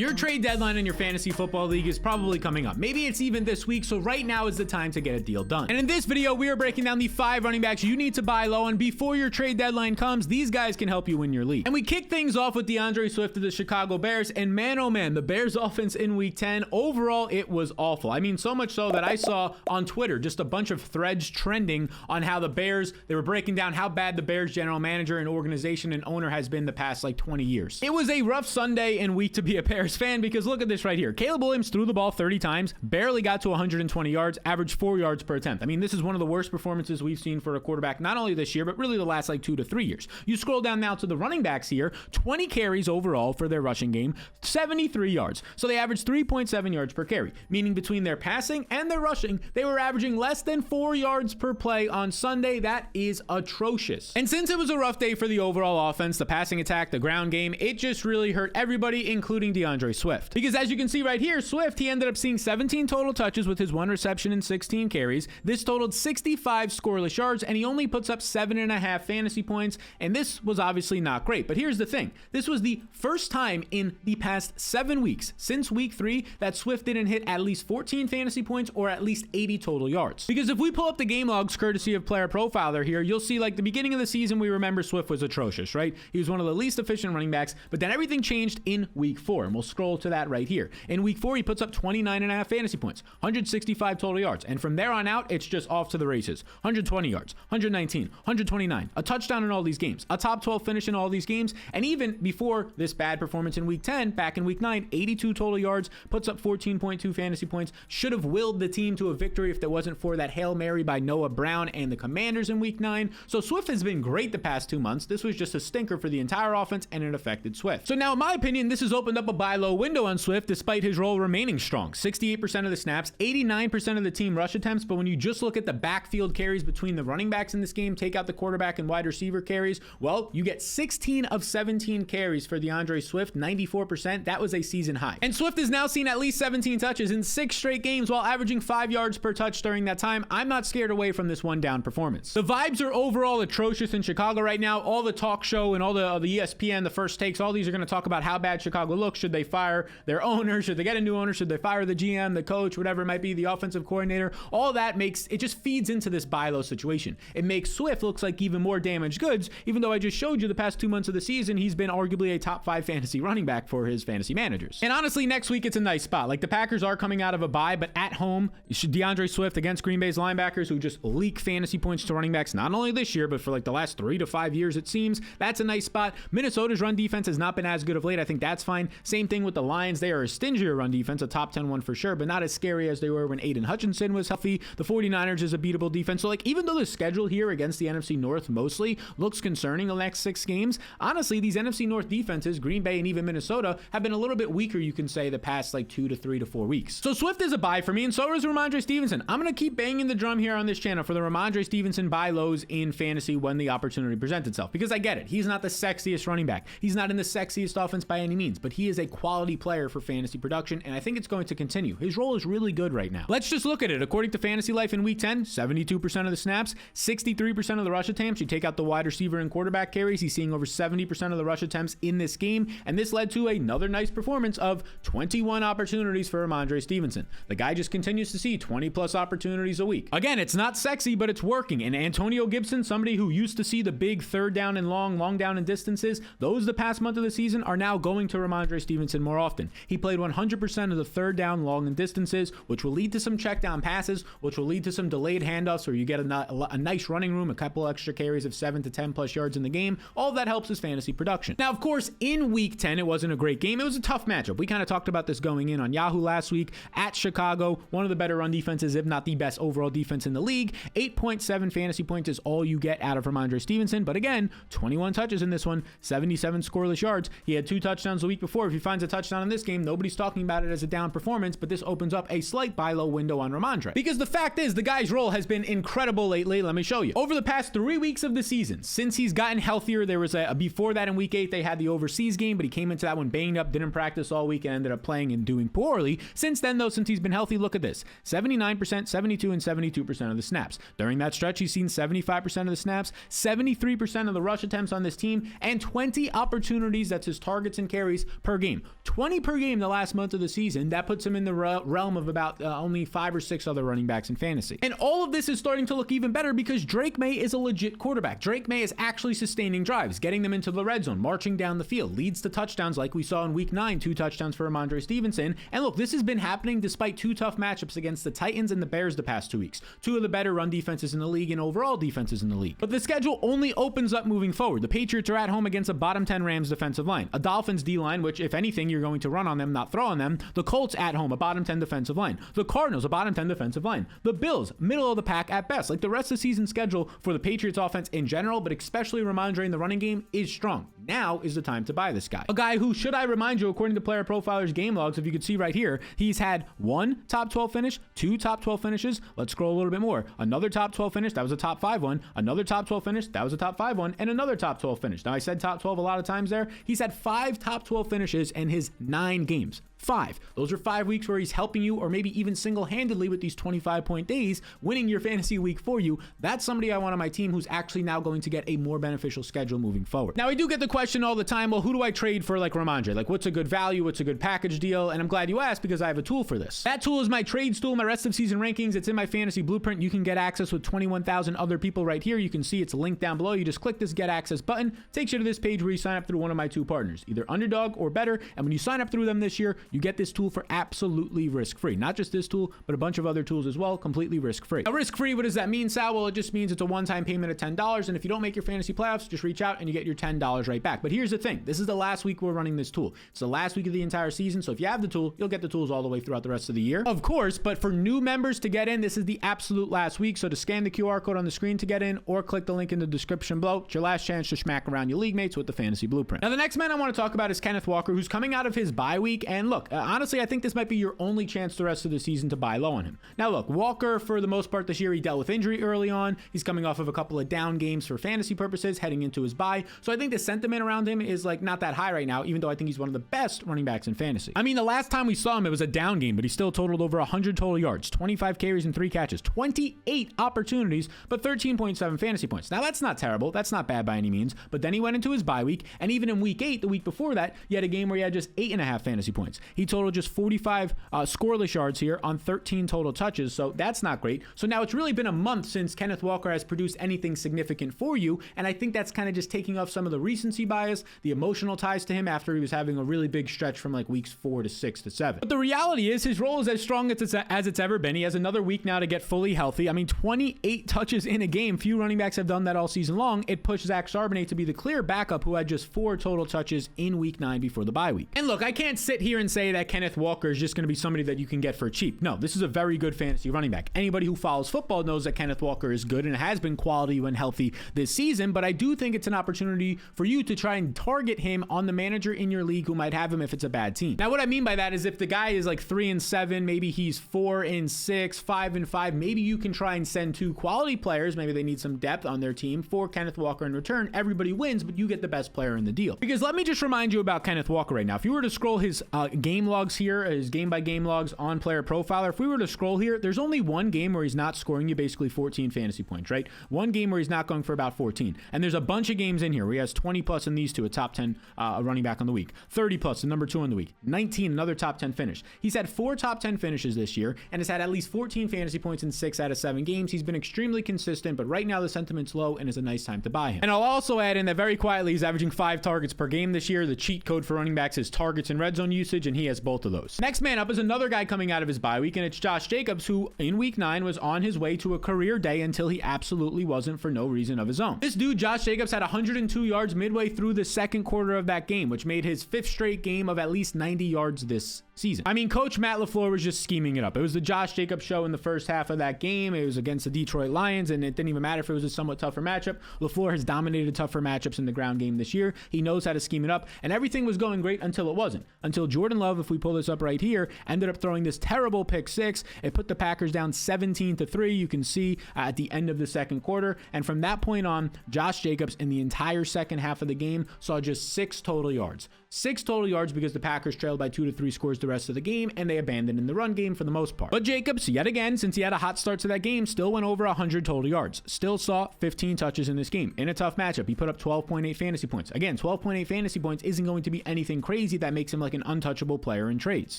Your trade deadline in your fantasy football league is probably coming up. Maybe it's even this week, so right now is the time to get a deal done. And in this video, we are breaking down the 5 running backs you need to buy low, and before your trade deadline comes, these guys can help you win your league. And we kick things off with DeAndre Swift of the Chicago Bears, and man, oh man, the Bears offense in week 10, overall, it was awful. I mean, so much so that I saw on Twitter just a bunch of threads trending on how the Bears, they were breaking down how bad the Bears general manager and organization and owner has been the past like 20 years. It was a rough Sunday and week to be a Bears fan, because look at this right here. Caleb Williams threw the ball 30 times, barely got to 120 yards, averaged 4 yards per attempt. I mean, this is one of the worst performances we've seen for a quarterback, not only this year, but really the last like 2 to 3 years. You scroll down now to the running backs here, 20 carries overall for their rushing game, 73 yards. So they averaged 3.7 yards per carry, meaning between their passing and their rushing, they were averaging less than 4 yards per play on Sunday. That is atrocious. And since it was a rough day for the overall offense, the passing attack, the ground game, it just really hurt everybody, including DeAndre Swift. Because as you can see right here, Swift, he ended up seeing 17 total touches with his 1 reception and 16 carries. This totaled 65 scoreless yards, and he only puts up 7.5 fantasy points, and this was obviously not great. But here's the thing. This was the first time in the past 7 weeks, since week 3, that Swift didn't hit at least 14 fantasy points or at least 80 total yards. Because if we pull up the game logs courtesy of Player Profiler here, you'll see like the beginning of the season, we remember Swift was atrocious, right? He was one of the least efficient running backs, but then everything changed in week 4, and we'll scroll to that right here. In week 4, he puts up 29.5 fantasy points, 165 total yards, and from there on out, it's just off to the races. 120 yards, 119, 129, a touchdown in all these games, a top 12 finish in all these games, and even before this bad performance in week 10, back in week 9, 82 total yards, puts up 14.2 fantasy points, should have willed the team to a victory if it wasn't for that Hail Mary by Noah Brown and the Commanders in week 9. So Swift has been great the past 2 months. This was just a stinker for the entire offense, and it affected Swift. So now, in my opinion, this has opened up a buy low window on Swift, despite his role remaining strong. 68% of the snaps, 89% of the team rush attempts, but when you just look at the backfield carries between the running backs in this game, take out the quarterback and wide receiver carries, well, you get 16 of 17 carries for DeAndre Swift, 94%. That was a season high. And Swift has now seen at least 17 touches in 6 straight games while averaging 5 yards per touch during that time. I'm not scared away from this one down performance. The vibes are overall atrocious in Chicago right now. All the talk show and all the ESPN, the first takes, all these are going to talk about how bad Chicago looks. Should they fire their owner? Should they get a new owner? Should they fire the GM, the coach, whatever it might be, the offensive coordinator? All that it just feeds into this buy low situation. It makes Swift looks like even more damaged goods, even though I just showed you the past 2 months of the season, he's been arguably a top 5 fantasy running back for his fantasy managers. And honestly, next week, it's a nice spot. Like the Packers are coming out of a bye, but at home, DeAndre Swift against Green Bay's linebackers who just leak fantasy points to running backs, not only this year, but for like the last 3 to 5 years, it seems. That's a nice spot. Minnesota's run defense has not been as good of late. I think that's fine. Same thing with the Lions. They are a stingier run defense, a top 10 one for sure, but not as scary as they were when Aiden Hutchinson was healthy. The 49ers is a beatable defense. So like, even though the schedule here against the NFC North mostly looks concerning the next 6 games, honestly, these NFC North defenses, Green Bay and even Minnesota, have been a little bit weaker, you can say, the past like 2 to 3 to 4 weeks. So Swift is a buy for me, and so is Rhamondre Stevenson. I'm going to keep banging the drum here on this channel for the Rhamondre Stevenson buy lows in fantasy when the opportunity presents itself, because I get it. He's not the sexiest running back. He's not in the sexiest offense by any means, but he is a quality player for fantasy production, and I think it's going to continue. His role is really good right now. Let's just look at it. According to Fantasy Life in week 10, 72% of the snaps, 63% of the rush attempts. You take out the wide receiver and quarterback carries, he's seeing over 70% of the rush attempts in this game, and this led to another nice performance of 21 opportunities for Rhamondre Stevenson. The guy just continues to see 20 plus opportunities a week. Again, it's not sexy, but it's working. And Antonio Gibson, somebody who used to see the big third down and long down and distances, those the past month of the season are now going to Rhamondre Stevenson more often. He played 100% of the third down, long and distances, which will lead to some check down passes, which will lead to some delayed handoffs where you get a nice running room, a couple extra carries of 7 to 10 plus yards in the game. All of that helps his fantasy production. Now, of course, in week 10, it wasn't a great game. It was a tough matchup. We kind of talked about this going in on Yahoo last week. At Chicago, one of the better run defenses, if not the best overall defense in the league. 8.7 fantasy points is all you get out of Rhamondre Stevenson. But again, 21 touches in this one, 77 scoreless yards. He had 2 touchdowns the week before. If he finds a touchdown in this game, nobody's talking about it as a down performance, but this opens up a slight buy low window on Rhamondre. Because the fact is, the guy's role has been incredible lately. Let me show you. Over the past 3 weeks of the season, since he's gotten healthier, there was before that in week 8, they had the overseas game, but he came into that one banged up, didn't practice all week, and ended up playing and doing poorly. Since then, though, since he's been healthy, look at this. 79%, 72, and 72% of the snaps. During that stretch, he's seen 75% of the snaps, 73% of the rush attempts on this team, and 20 opportunities, that's his targets and carries per game. 20 per game the last month of the season. That puts him in the realm of about only 5 or 6 other running backs in fantasy. And all of this is starting to look even better because Drake May is a legit quarterback. Drake May is actually sustaining drives, getting them into the red zone, marching down the field, leads to touchdowns like we saw in week 9, 2 touchdowns for Rhamondre Stevenson. And look, this has been happening despite 2 tough matchups against the Titans and the Bears the past 2 weeks. 2 of the better run defenses in the league and overall defenses in the league. But the schedule only opens up moving forward. The Patriots are at home against a bottom 10 Rams defensive line, a Dolphins D-line, which if anything, you're going to run on them, not throw on them. The Colts at home, a bottom 10 defensive line. The Cardinals, a bottom 10 defensive line. The Bills, middle of the pack at best. Like the rest of the season schedule for the Patriots offense in general, but especially Rhamondre in the running game is strong. Now is the time to buy this guy. A guy who, should I remind you, according to Player Profiler's game logs, if you could see right here, he's had 1 top 12 finish, 2 top 12 finishes. Let's scroll a little bit more. Another top 12 finish, that was a top 5 one. Another top 12 finish, that was a top 5 one. And another top 12 finish. Now I said top 12 a lot of times there. He's had 5 top 12 finishes in his 9 games. 5. Those are 5 weeks where he's helping you, or maybe even single-handedly with these 25-point days, winning your fantasy week for you. That's somebody I want on my team who's actually now going to get a more beneficial schedule moving forward. Now, I do get the question all the time, well, who do I trade for like Rhamondre? Like, what's a good value? What's a good package deal? And I'm glad you asked because I have a tool for this. That tool is my trades tool, my rest of season rankings. It's in my fantasy blueprint. You can get access with 21,000 other people right here. You can see it's linked down below. You just click this get access button, takes you to this page where you sign up through one of my 2 partners, either Underdog or Better. And when you sign up through them this year, you get this tool for absolutely risk-free. Not just this tool, but a bunch of other tools as well, completely risk-free. Now, risk-free, what does that mean, Sal? Well, it just means it's a one-time payment of $10, and if you don't make your fantasy playoffs, just reach out and you get your $10 right back. But here's the thing. This is the last week we're running this tool. It's the last week of the entire season, so if you have the tool, you'll get the tools all the way throughout the rest of the year. Of course, but for new members to get in, this is the absolute last week, so to scan the QR code on the screen to get in, or click the link in the description below, it's your last chance to smack around your league mates with the fantasy blueprint. Now, the next man I want to talk about is Kenneth Walker, who's coming out of his bye week, and look, honestly, I think this might be your only chance the rest of the season to buy low on him. Now look, Walker, for the most part this year, he dealt with injury early on. He's coming off of a couple of down games for fantasy purposes heading into his bye. So I think the sentiment around him is like not that high right now, even though I think he's one of the best running backs in fantasy. I mean, the last time we saw him, it was a down game, but he still totaled over 100 total yards, 25 carries and 3 catches, 28 opportunities, but 13.7 fantasy points. Now that's not terrible. That's not bad by any means. But then he went into his bye week, and even in week 8, the week before that, he had a game where he had just 8.5 fantasy points. He totaled just 45 scoreless yards here on 13 total touches, so that's not great. So now it's really been a month since Kenneth Walker has produced anything significant for you, and I think that's kind of just taking off some of the recency bias, the emotional ties to him after he was having a really big stretch from like weeks 4 to 6 to 7. But the reality is his role is as strong as it's ever been. He has another week now to get fully healthy. I mean, 28 touches in a game. Few running backs have done that all season long. It pushed Zach Charbonnet to be the clear backup, who had just 4 total touches in week 9 before the bye week. And look, I can't sit here and say that Kenneth Walker is just going to be somebody that you can get for cheap. No, this is a very good fantasy running back. Anybody who follows football knows that Kenneth Walker is good and has been quality when healthy this season, but I do think it's an opportunity for you to try and target him on the manager in your league who might have him if it's a bad team. Now, what I mean by that is if the guy is like 3-7, maybe he's 4-6, 5-5, maybe you can try and send 2 quality players. Maybe they need some depth on their team for Kenneth Walker in return. Everybody wins, but you get the best player in the deal. Because let me just remind you about Kenneth Walker right now. If you were to scroll his game logs here, his game by game logs on Player Profiler, if we were to scroll here, there's only one game where he's not scoring you basically 14 fantasy points, right? One game where he's not going for about 14. And there's a bunch of games in here where he has 20 plus in these 2, a top 10 running back on the week, 30 plus, the number 2 on the week, 19, another top 10 finish. He's had 4 top 10 finishes this year and has had at least 14 fantasy points in 6 out of 7 games. He's been extremely consistent, but right now the sentiment's low and it's a nice time to buy him. And I'll also add in that very quietly he's averaging 5 targets per game this year. The cheat code for running backs is targets and red zone usage, and he has both of those. Next man up is another guy coming out of his bye week, and it's Josh Jacobs, who in week 9 was on his way to a career day until he absolutely wasn't for no reason of his own. This dude, Josh Jacobs, had 102 yards midway through the second quarter of that game, which made his 5th straight game of at least 90 yards this season. I mean, Coach Matt LaFleur was just scheming it up. It was the Josh Jacobs show in the first half of that game. It was against the Detroit Lions, and it didn't even matter if it was a somewhat tougher matchup. LaFleur has dominated tougher matchups in the ground game this year. He knows how to scheme it up, and everything was going great until it wasn't. Until Jordan Love, if we pull this up right here, ended up throwing this terrible pick 6. It put the Packers down 17-3. You can see at the end of the second quarter, and from that point on, Josh Jacobs in the entire second half of the game saw just 6 total yards. 6 total yards because the Packers trailed by 2 to 3 scores the rest of the game, and they abandoned in the run game for the most part. But Jacobs, yet again, since he had a hot start to that game, still went over 100 total yards. Still saw 15 touches in this game. In a tough matchup, he put up 12.8 fantasy points. Again, 12.8 fantasy points isn't going to be anything crazy that makes him like an untouchable player in trades.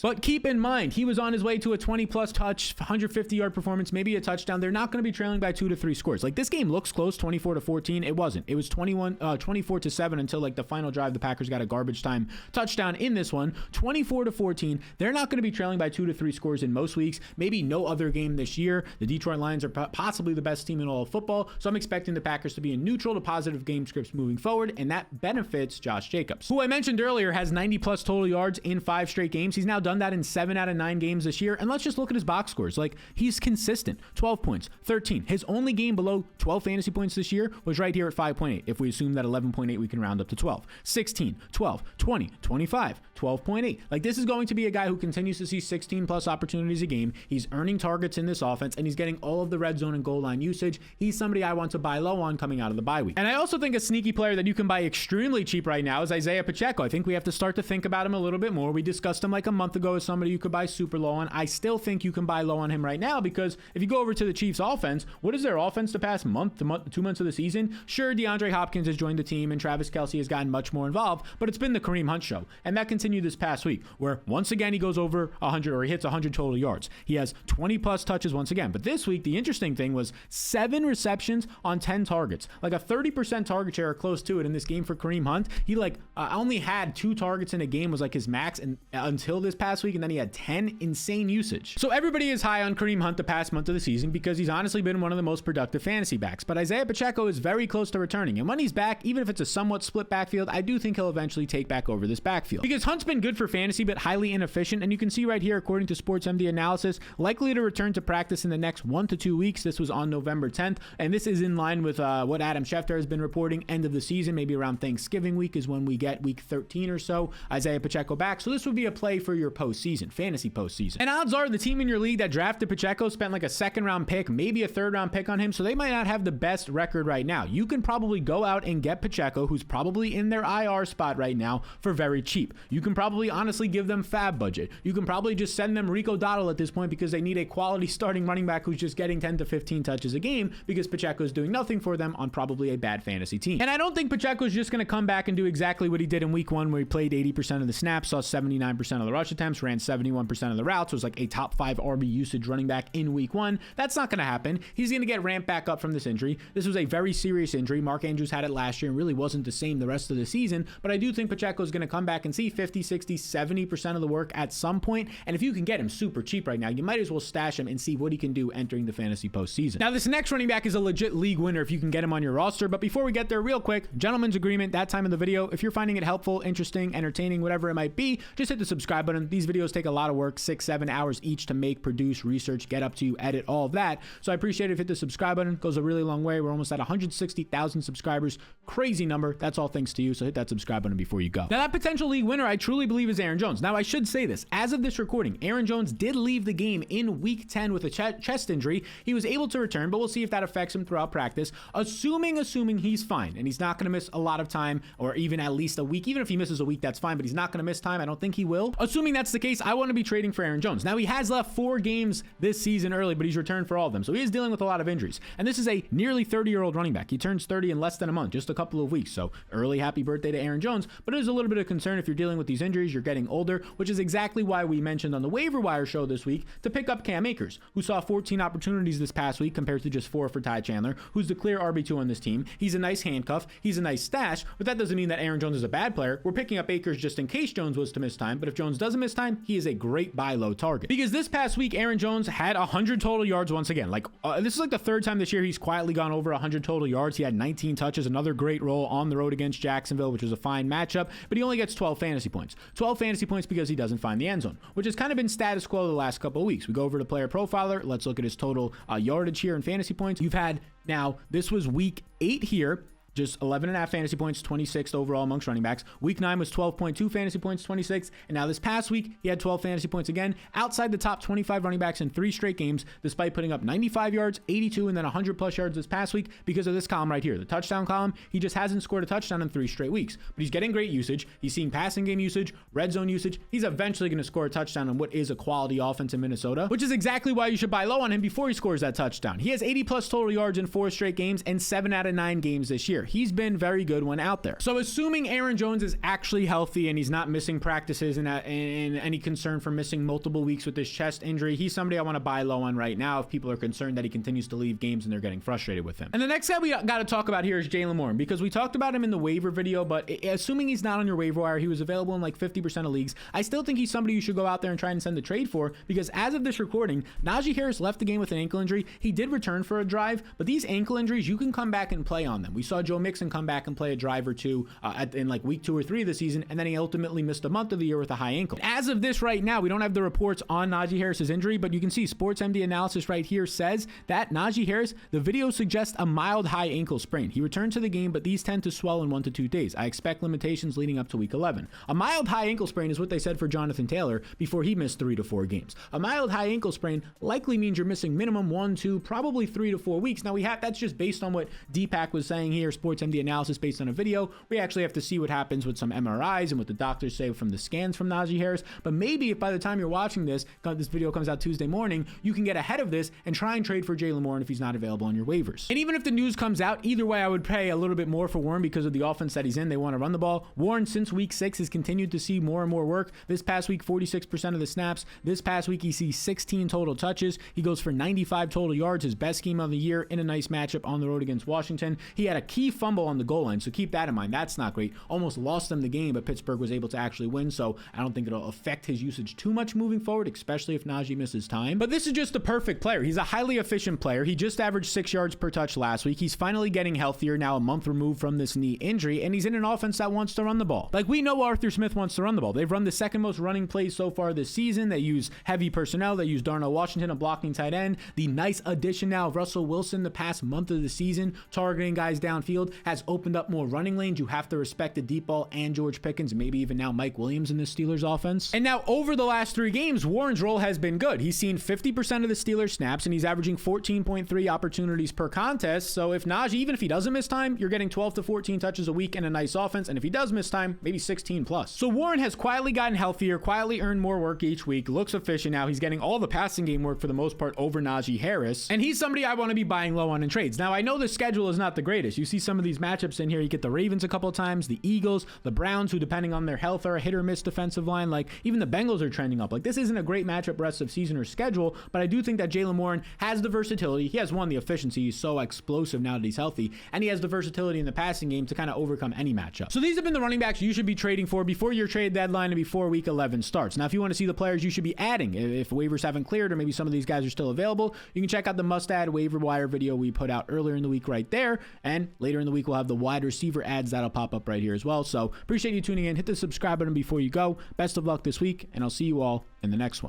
But keep in mind, he was on his way to a 20-plus touch, 150-yard performance, maybe a touchdown. They're not going to be trailing by 2 to 3 scores. Like, this game looks close, 24-14. It wasn't. It was 24-7 until like the final drive. The Packers got a garbage time touchdown in this one. 24-14. They're not going to be trailing by 2 to 3 scores in most weeks. Maybe no other game this year. The Detroit Lions are possibly the best team in all of football, so I'm expecting the Packers to be in neutral to positive game scripts moving forward, and that benefits Josh Jacobs, who I mentioned earlier has 90-plus total yards in 5 straight games. He's now done that in 7 out of 9 games this year, and let's just look at his box scores. Like, he's consistent. 12 points, 13. His only game below 12 fantasy points this year was right here at 5.8. If we assume that 11.8, we can round up to 12. 16, 12, 20, 25, 12.8. Like, this is going to be a guy who continues to see 16-plus opportunities a game. He's earning targets in this offense, and he's getting all of the red zone and goal line usage. He's somebody I want to buy low on coming out of the bye week. And I also think a sneaky player that you can buy extremely cheap right now is Isaiah Pacheco. I think we have to start to think about him a little bit more. We discussed him like a month ago as somebody you could buy super low on. I still think you can buy low on him right now because if you go over to the Chiefs offense, what is their offense the past month to 2 months of the season? Sure, DeAndre Hopkins has joined the team and Travis Kelce has gotten much more involved, but it's been the Kareem Hunt show. And that continued this past week where once again he goes over 100 or he hits 100 total yards. He has 20-plus touches once again. But this week, the interesting thing was 7 receptions on 10 targets. Like a 30% target share or close to it in this game for Kareem Hunt. He only had 2 targets in a game was like his max and until this past week, and then he had 10 insane usage. So everybody is high on Kareem Hunt the past month of the season because he's honestly been one of the most productive fantasy backs. But Isaiah Pacheco is very close to returning. And when he's back, even if it's a somewhat split backfield, I do think he'll eventually take back over this backfield. Because Hunt's been good for fantasy, but highly inefficient. And you can see right here, according to SportsMD analysis, likely to return to practice in the next 1 to 2 weeks. This was on November 10th. And this is in line with what Adam Schefter has been reporting. End of the season, maybe around Thanksgiving week is when we get week 13 or so, Isaiah Pacheco back. So this would be a play for your postseason, fantasy postseason. And odds are the team in your league that drafted Pacheco spent like a 2nd round pick, maybe a 3rd round pick on him. So they might not have the best record right now. You can probably go out and get Pacheco, who's probably in their IR spot right now, for very cheap. You can probably honestly give them fab budget. You can probably just send them Rico Dowdle at this point because they need a quality starting running back who's just getting 10 to 15 touches a game because Pacheco is doing nothing for them on probably a bad fantasy team. And I don't think Pacheco is just going to come back and do exactly what he did in week 1 where he played 80% of the snaps, saw 79% of the rush attempts, ran 71% of the routes, was like a top 5 RB usage running back in week 1. That's not going to happen. He's going to get ramped back up from this injury. This was a very serious injury. Mark Andrews had it last year and really wasn't the same the rest of the season, but I do think Pacheco is going to come back and see 50, 60, 70% of the work at some point. And if you can get him super cheap right now, you might as well stash him and see what he can do entering the fantasy postseason. Now, this next running back is a legit league winner if you can get him on your roster. But before we get there, real quick, gentleman's agreement, that time of the video. If you're finding it helpful, interesting, entertaining, whatever it might be, just hit the subscribe button. These videos take a lot of work, 6-7 hours each to make, produce, research, get up to you, edit, all of that. So I appreciate it if you hit the subscribe button. It goes a really long way. We're almost at 160,000 subscribers. Crazy number. That's all thanks to you. So hit that subscribe button before you go. Now, that potential league winner, I truly believe is Aaron Jones. Now, I should say this. As of this recording, Aaron Jones did leave the game in week 10 with a chest injury. He was able to return, but we'll see if that affects him throughout practice. Assuming he's fine and he's not going to miss a lot of time or even at least a week. Even if he misses a week, that's fine, but he's not going to miss time. I don't think he will. Assuming that's the case, I want to be trading for Aaron Jones. Now, he has left 4 games this season early, but he's returned for all of them. So he is dealing with a lot of injuries. And this is a nearly 30-year-old running back. He turns 30 in less than a month, just a couple of weeks. So early happy birthday to Aaron Jones. But it is a little bit of concern if you're dealing with these injuries, you're getting older, which is exactly why we mentioned on the waiver wire show this week to pick up Cam Akers, who saw 14 opportunities this past week compared to just 4 for Ty Chandler, who's the clear RB2 on this team. He's a nice handcuff. He's a nice stash, but that doesn't mean that Aaron Jones is a bad player. We're picking up Akers just in case Jones was to miss time, but if Jones doesn't miss time, he is a great buy low target. Because this past week, Aaron Jones had 100 total yards once again. This is like the 3rd time this year he's quietly gone over 100 total yards. He had 19 touches, another great role on the road against Jacksonville, which was a fine matchup, but he only gets 12 fantasy points. 12 fantasy points because he doesn't find the end zone, which has kind of been status quo the last couple of weeks. We go over to player profiler. Let's look at his total yardage here in fantasy points. You've had, now, this was week 8 here. just 11.5 fantasy points, 26th overall amongst running backs. Week 9 was 12.2 fantasy points, 26th. And now this past week, he had 12 fantasy points again, outside the top 25 running backs in 3 straight games, despite putting up 95 yards, 82, and then 100 plus yards this past week because of this column right here, the touchdown column. He just hasn't scored a touchdown in 3 straight weeks, but he's getting great usage. He's seeing passing game usage, red zone usage. He's eventually going to score a touchdown on what is a quality offense in Minnesota, which is exactly why you should buy low on him before he scores that touchdown. He has 80 plus total yards in 4 straight games and 7 out of 9 games this year. He's been very good when out there. So assuming Aaron Jones is actually healthy and he's not missing practices and any concern for missing multiple weeks with this chest injury, he's somebody I want to buy low on right now if people are concerned that he continues to leave games and they're getting frustrated with him. And the next guy we got to talk about here is Jaylen Warren, because we talked about him in the waiver video, but assuming he's not on your waiver wire, he was available in like 50% of leagues. I still think he's somebody you should go out there and try and send the trade for, because as of this recording, Najee Harris left the game with an ankle injury. He did return for a drive, but these ankle injuries, you can come back and play on them. We saw Joe Mixon come back and play a drive or two in like week 2 or 3 of the season, and then he ultimately missed a month of the year with a high ankle. As of this right now, we don't have the reports on Najee Harris's injury, but you can see SportsMD analysis right here says that Najee Harris, the video suggests a mild high ankle sprain. He returned to the game, but these tend to swell in 1 to 2 days. I expect limitations leading up to week 11. A mild high ankle sprain is what they said for Jonathan Taylor before he missed 3 to 4 games. A mild high ankle sprain likely means you're missing minimum 1, 2, probably 3 to 4 weeks. Now that's just based on what Deepak was saying here, SportsMD analysis based on a video. We actually have to see what happens with some MRIs and what the doctors say from the scans from Najee Harris. But maybe if by the time you're watching this video comes out Tuesday morning, you can get ahead of this and try and trade for Jaylen Warren if he's not available on your waivers. And even if the news comes out, either way, I would pay a little bit more for Warren because of the offense that he's in. They want to run the ball. Warren, since week 6, has continued to see more and more work. This past week, 46% of the snaps. This past week, he sees 16 total touches. He goes for 95 total yards, his best scheme of the year in a nice matchup on the road against Washington. He had a key fumble on the goal line, so keep that in mind. That's not great. Almost lost them the game, but Pittsburgh was able to actually win, so I don't think it'll affect his usage too much moving forward, especially if Najee misses time. But this is just the perfect player. He's a highly efficient player. He just averaged 6 yards per touch last week. He's finally getting healthier now, a month removed from this knee injury, and he's in an offense that wants to run the ball. Like, we know Arthur Smith wants to run the ball. They've run the second most running plays so far this season. They use heavy personnel. They use Darnell Washington, a blocking tight end. The nice addition now of Russell Wilson the past month of the season, targeting guys downfield, has opened up more running lanes. You have to respect the deep ball and George Pickens, maybe even now Mike Williams in the Steelers offense. And now over the last 3 games, Warren's role has been good. He's seen 50% of the Steelers snaps, and he's averaging 14.3 opportunities per contest. So if Najee, even if he doesn't miss time, you're getting 12 to 14 touches a week and a nice offense. And if he does miss time, maybe 16 plus. So Warren has quietly gotten healthier, quietly earned more work each week, looks efficient now. He's getting all the passing game work for the most part over Najee Harris. And he's somebody I want to be buying low on in trades. Now, I know the schedule is not the greatest. You see some of these matchups in here. You get the Ravens a couple of times, the Eagles, the Browns, who depending on their health are a hit or miss defensive line. Like, even the Bengals are trending up. Like, this isn't a great matchup rest of season or schedule, but I do think that Jaylen Warren has the versatility. He has the efficiency. He's so explosive now that he's healthy, and he has the versatility in the passing game to kind of overcome any matchup. So these have been the running backs you should be trading for before your trade deadline and before week 11 starts. Now, if you want to see the players you should be adding, if waivers haven't cleared or maybe some of these guys are still available, you can check out the must-add waiver wire video we put out earlier in the week right there, and later in the week we'll have the wide receiver ads that'll pop up right here as well. So appreciate you tuning in. Hit the subscribe button before you go. Best of luck this week, and I'll see you all in the next one.